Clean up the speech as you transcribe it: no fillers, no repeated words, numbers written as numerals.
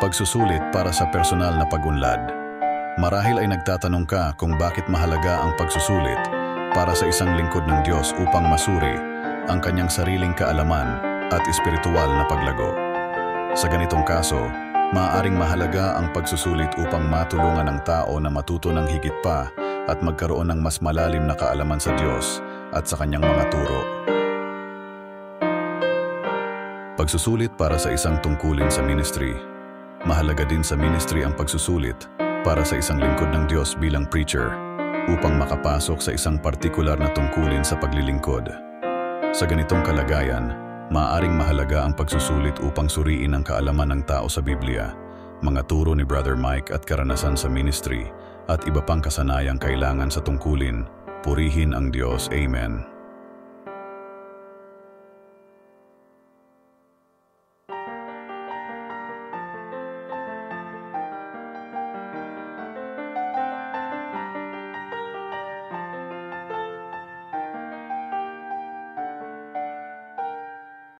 Pagsusulit para sa personal na pagunlad. Marahil ay nagtatanong ka kung bakit mahalaga ang pagsusulit para sa isang lingkod ng Diyos upang masuri ang kanyang sariling kaalaman at espiritual na paglago. Sa ganitong kaso, maaaring mahalaga ang pagsusulit upang matulungan ang tao na matuto ng higit pa at magkaroon ng mas malalim na kaalaman sa Diyos at sa kanyang mga turo. Pagsusulit para sa isang tungkulin sa ministry. Mahalaga din sa ministry ang pagsusulit para sa isang lingkod ng Diyos bilang preacher upang makapasok sa isang partikular na tungkulin sa paglilingkod. Sa ganitong kalagayan, maaaring mahalaga ang pagsusulit upang suriin ang kaalaman ng tao sa Biblia, mga turo ni Brother Mike at karanasan sa ministry, at iba pang kasanayang kailangan sa tungkulin. Purihin ang Diyos. Amen.